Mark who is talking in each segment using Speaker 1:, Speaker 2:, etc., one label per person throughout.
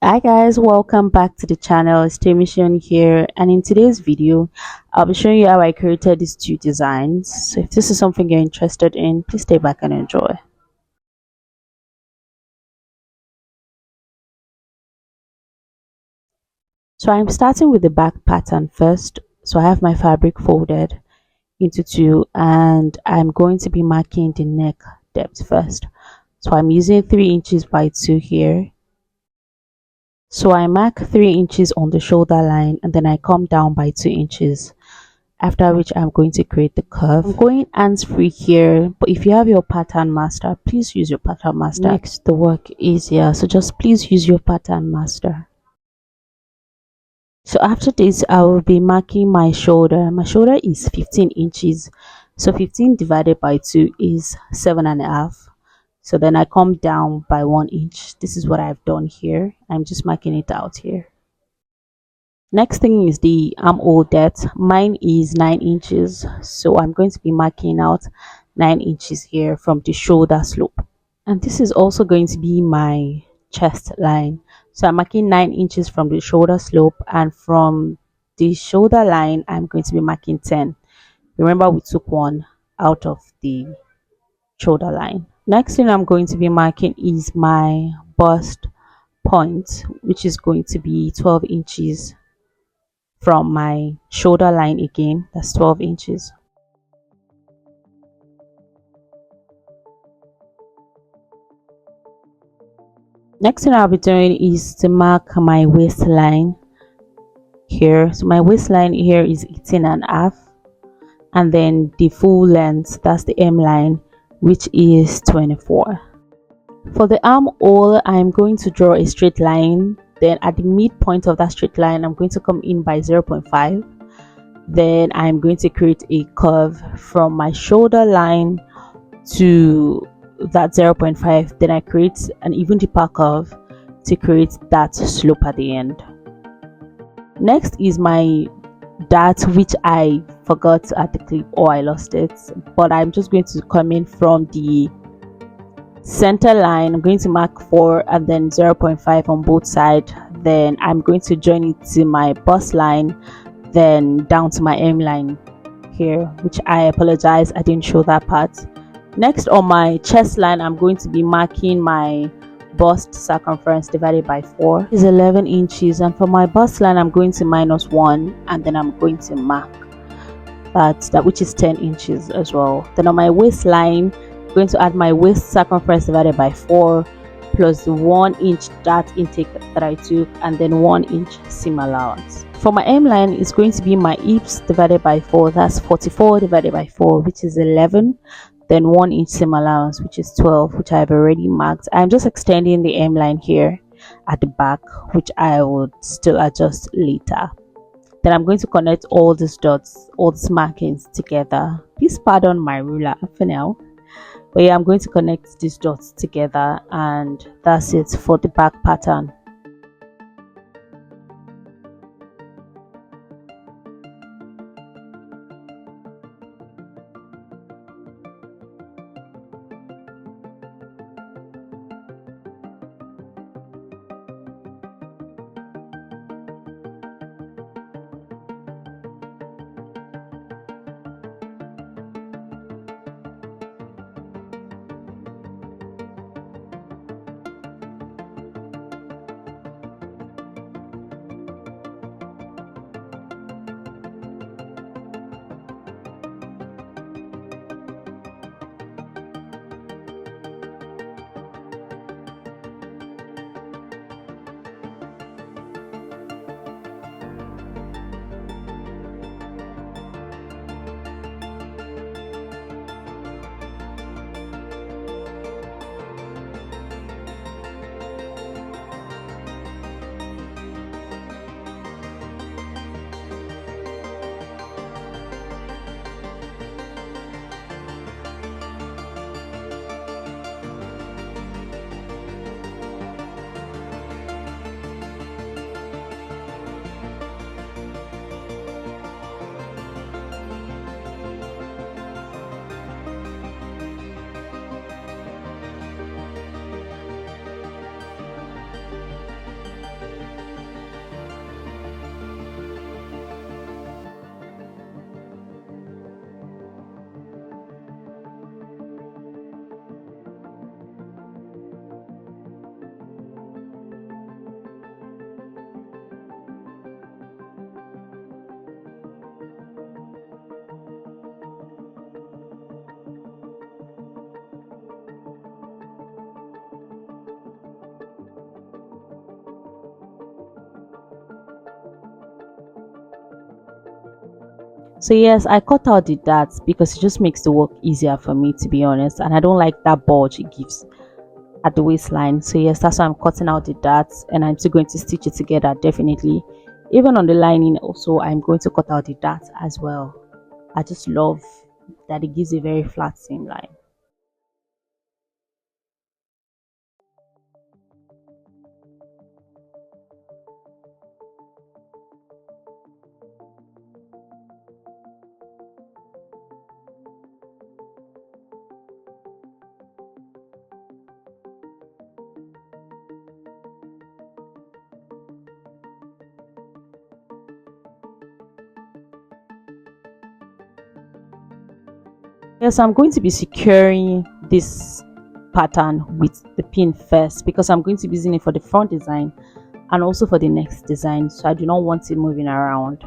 Speaker 1: Hi guys, welcome back to the channel. It's themeesheun here, and in today's video I'll be showing you how I created these two designs. So if this is something you're interested in, please stay back and enjoy. So I'm starting with the back pattern first. So I have my fabric folded into two, and I'm going to be marking the neck depth first. So I'm using 3 inches by 2 here. So I mark 3 inches on the shoulder line, and then I come down by 2 inches, after which I'm going to create the curve. I'm going hands free here, but if you have your pattern master, please use your pattern master. Makes the work easier, so just please use your pattern master. So after this, I will be marking my shoulder is 15 inches, so 15 divided by 2 is 7.5. So then I come down by 1 inch. This is what I've done here. I'm just marking it out here. Next thing is the armhole depth. Mine is 9 inches, so I'm going to be marking out 9 inches here from the shoulder slope, and this is also going to be my chest line. So I'm marking 9 inches from the shoulder slope, and from the shoulder line I'm going to be marking 10. Remember, we took one out of the shoulder line. Next thing I'm going to be marking is my bust point, which is going to be 12 inches from my shoulder line. Again, that's 12 inches. Next thing I'll be doing is to mark my waistline here. So my waistline here is 18.5, and then the full length, that's the M line, which is 24. For the armhole, I'm going to draw a straight line. Then at the midpoint of that straight line, I'm going to come in by 0.5. Then I'm going to create a curve from my shoulder line to that 0.5. Then I create an even deeper curve to create that slope at the end. Next is my dart, which I forgot to add the clip, or I lost it, but I'm just going to come in from the center line. I'm going to mark 4 and then 0.5 on both sides. Then I'm going to join it to my bust line, then down to my M line here, which I apologize, I didn't show that part. Next, on my chest line, I'm going to be marking my bust circumference divided by 4 is 11 inches, and for my bust line I'm going to minus 1, and then I'm going to mark that which is 10 inches as well. Then on my waistline, I'm going to add my waist circumference divided by 4 plus the 1 inch dart intake that I took, and then 1 inch seam allowance. For my M line, it's going to be my hips divided by 4, that's 44 divided by 4, which is 11. Then 1 inch seam allowance, which is 12, which I've already marked. I'm just extending the M line here at the back, which I would still adjust later. Then I'm going to connect all these dots, all these markings together. Please pardon my ruler for now, but yeah, I'm going to connect these dots together, and that's it for the back pattern. So yes, I cut out the darts because it just makes the work easier for me, to be honest, and I don't like that bulge it gives at the waistline. So yes, that's why I'm cutting out the darts, and I'm still going to stitch it together definitely. Even on the lining also, I'm going to cut out the darts as well. I just love that it gives a very flat seam line. Yes, I'm going to be securing this pattern with the pin first because I'm going to be using it for the front design and also for the next design, so I do not want it moving around.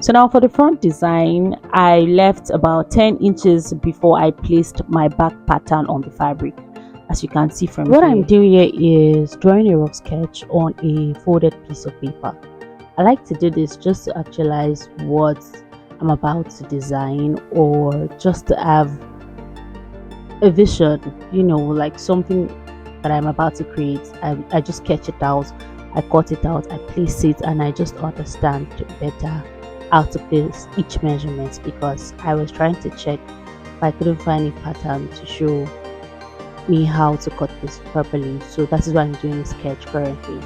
Speaker 1: So now for the front design, I left about 10 inches before I placed my back pattern on the fabric. As you can see from what I'm doing here is drawing a rough sketch on a folded piece of paper. I like to do this just to actualize what I'm about to design, or just to have a vision, like something that I'm about to create. I just sketch it out, I cut it out, I place it, and I just understand better how to place each measurement, because I was trying to check if I couldn't find a pattern to show me how to cut this properly. So that is why I'm doing a sketch currently.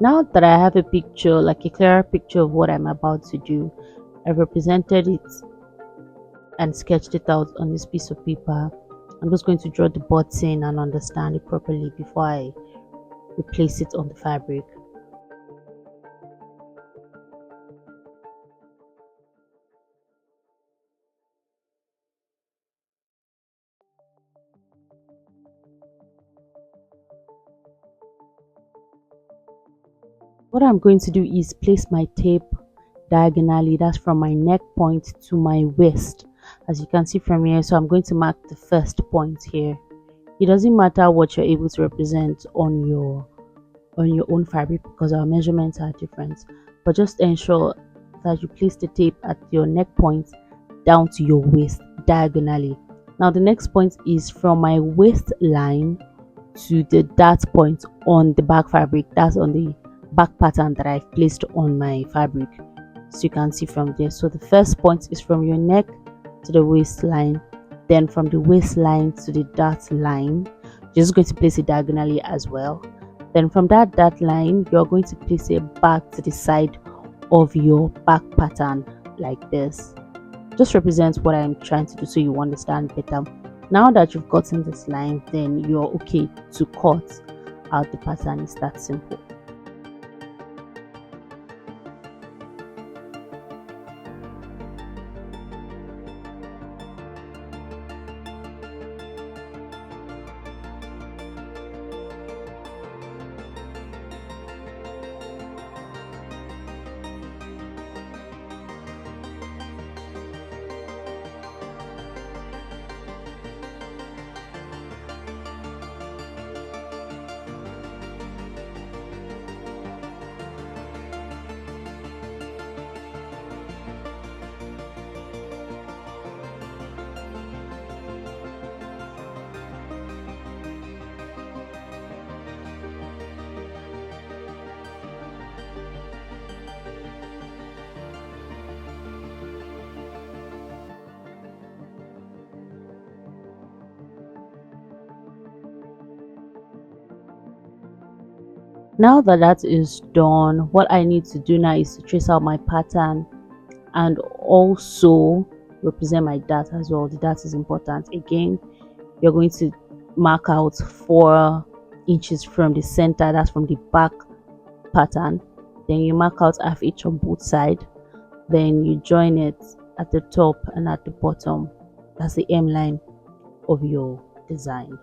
Speaker 1: Now that I have a picture, like a clearer picture of what I'm about to do, I represented it and sketched it out on this piece of paper. I'm just going to draw the button and understand it properly before I replace it on the fabric. What I'm going to do is place my tape diagonally, that's from my neck point to my waist, as you can see from here. So I'm going to mark the first point here. It doesn't matter what you're able to represent on your own fabric because our measurements are different, but just ensure that you place the tape at your neck point down to your waist diagonally. Now the next point is from my waistline to the dart point on the back fabric, that's on the back pattern that I've placed on my fabric, so you can see from there. So the first point is from your neck to the waistline, then from the waistline to the dart line, you're just going to place it diagonally as well. Then from that dart line, you're going to place it back to the side of your back pattern like this. Just represents what I'm trying to do so you understand better. Now that you've gotten this line, then you're okay to cut out the pattern. It's that simple. Now that that is done, what I need to do now is to trace out my pattern and also represent my dart as well. The dart is important. Again, you're going to mark out 4 inches from the center, that's from the back pattern. Then you mark out half inch on both sides. Then you join it at the top and at the bottom. That's the hem line of your design.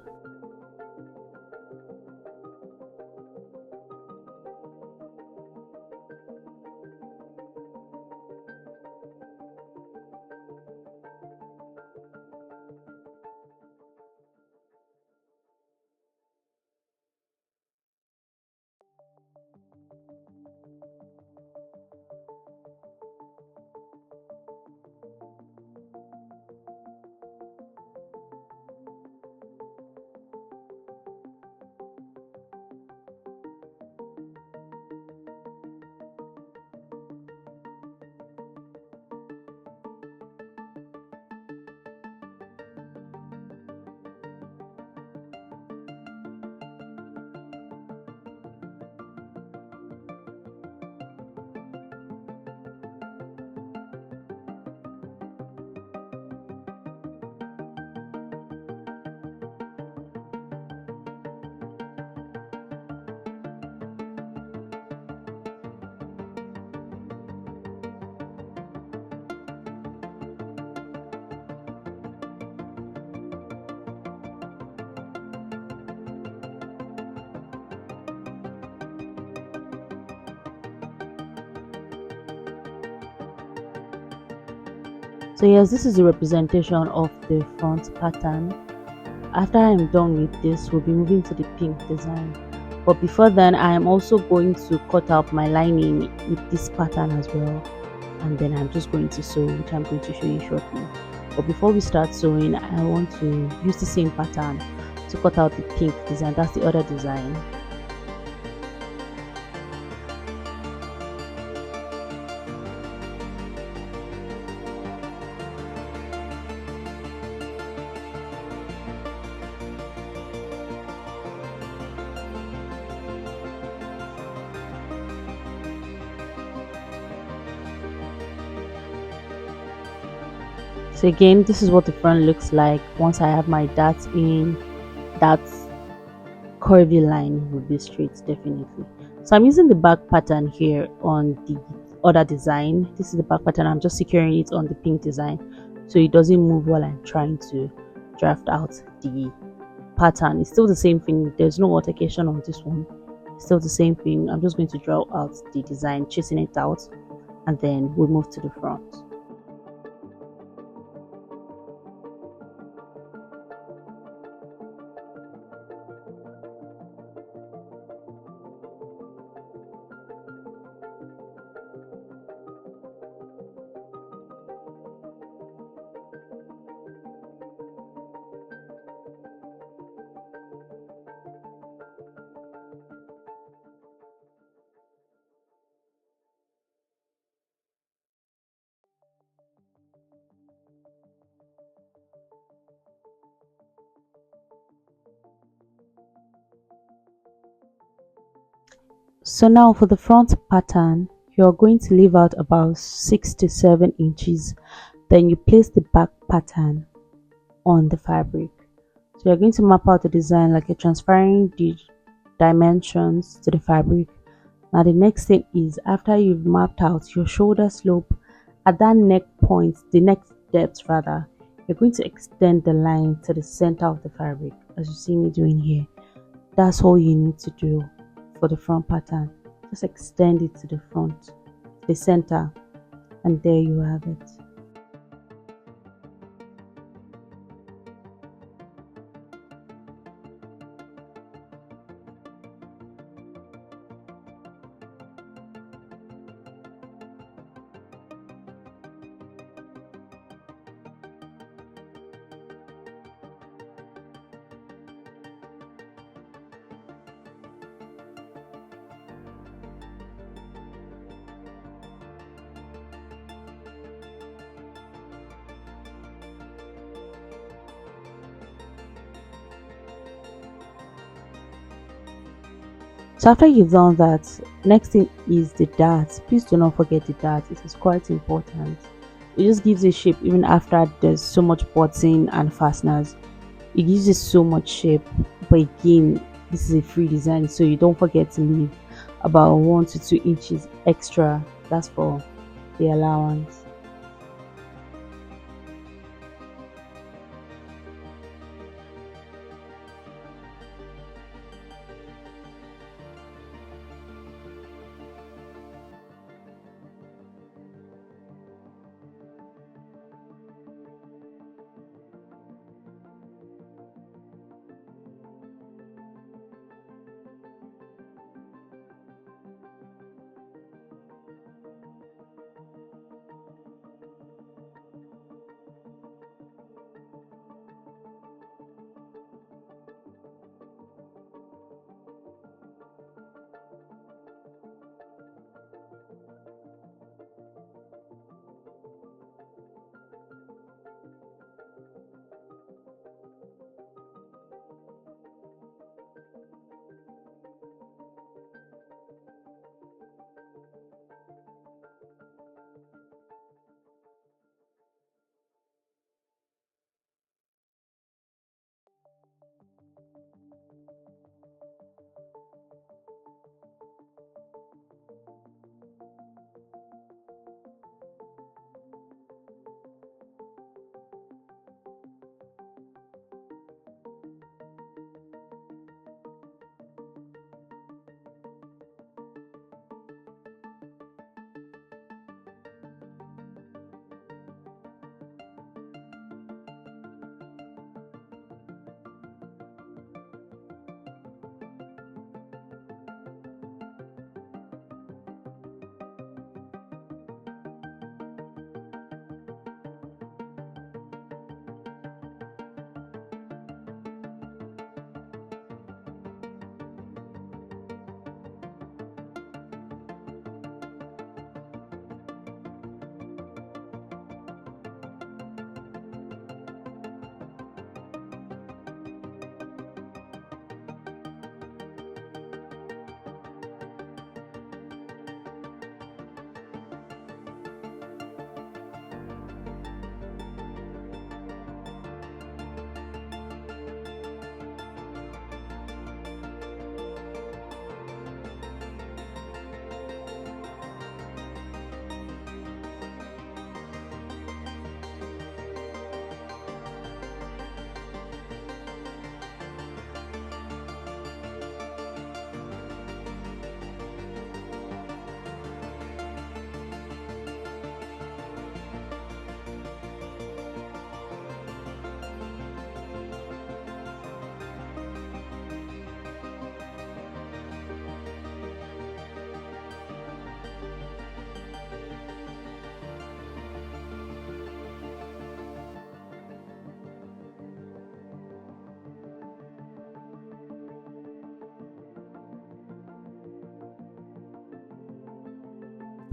Speaker 1: So yes, this is a representation of the front pattern. After I'm done with this, we'll be moving to the pink design. But before then, I am also going to cut out my lining with this pattern as well. And then I'm just going to sew, which I'm going to show you shortly. But before we start sewing, I want to use the same pattern to cut out the pink design. That's the other design. So again, this is what the front looks like once I have my darts in. That curvy line will be straight, definitely. So I'm using the back pattern here on the other design. This is the back pattern. I'm just securing it on the pink design so it doesn't move while I'm trying to draft out the pattern. It's still the same thing. There's no altercation on this one. It's still the same thing. I'm just going to draw out the design, chasing it out, and then we move to the front. So now for the front pattern, you're going to leave out about 6 to 7 inches. Then you place the back pattern on the fabric. So you're going to map out the design like you're transferring the dimensions to the fabric. Now the next thing is, after you've mapped out your shoulder slope at that neck point, the neck depth rather, you're going to extend the line to the center of the fabric as you see me doing here. That's all you need to do for the front pattern. Just extend it to the front, the center, and there you have it. So after you've done that, next thing is the dart. Please do not forget the dart. It is quite important. It just gives a shape even after there's so much button and fasteners. It gives it so much shape. But again, this is a free design, so you don't forget to leave about 1 to 2 inches extra. That's for the allowance.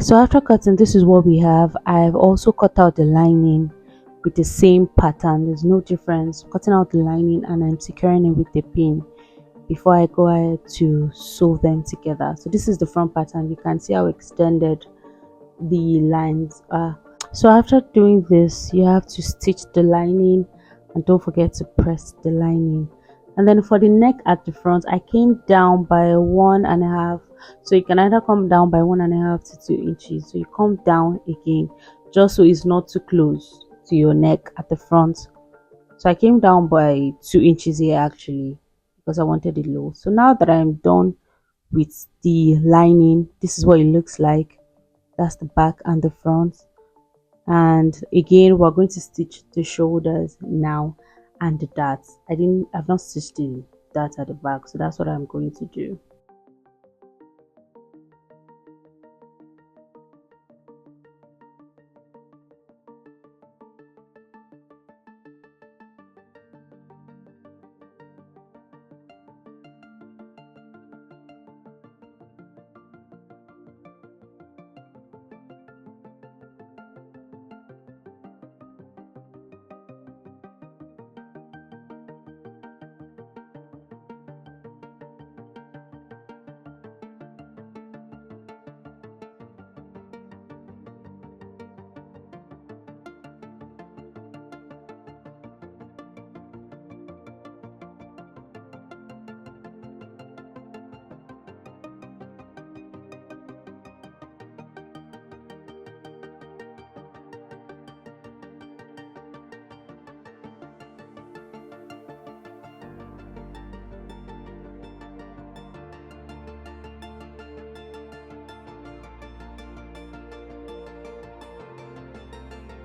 Speaker 1: So after cutting, this is what we have. I've also cut out the lining with the same pattern. There's no difference. Cutting out the lining and I'm securing it with the pin before I go ahead to sew them together. So this is the front pattern. You can see how extended the lines are. So after doing this, you have to stitch the lining and don't forget to press the lining. And then for the neck at the front, I came down by 1.5. So you can either come down by 1.5 to 2 inches. So you come down again just so it's not too close to your neck at the front. So I came down by 2 inches here actually because I wanted it low. So now that I'm done with the lining, this is what it looks like. That's the back and the front. And again, we're going to stitch the shoulders now and the darts. I've not stitched the dart at the back, so that's what I'm going to do.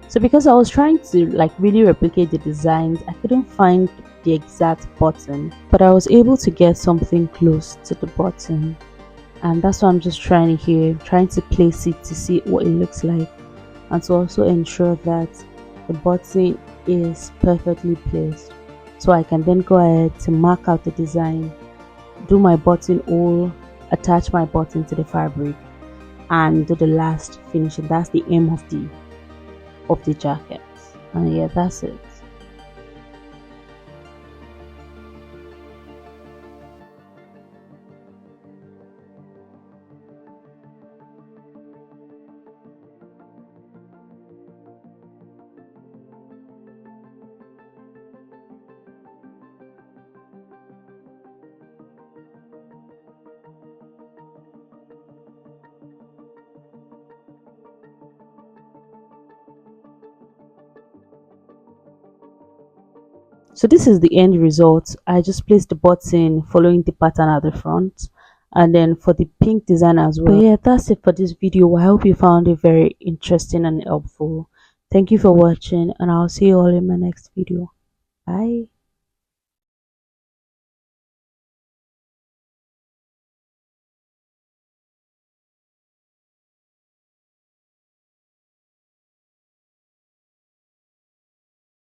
Speaker 1: So because I was trying to like really replicate the designs, I couldn't find the exact button, but I was able to get something close to the button. And that's what I'm just trying here, trying to place it to see what it looks like, and to also ensure that the button is perfectly placed, so I can then go ahead to mark out the design, do my buttonhole, attach my button to the fabric, and do the last finishing. That's the aim of the jacket. And yeah, that's it. So this is the end result. I just placed the button following the pattern at the front, and then for the pink design as well. But yeah, that's it for this video. I hope you found it very interesting and helpful. Thank you for watching, and I'll see you all in my next video. Bye.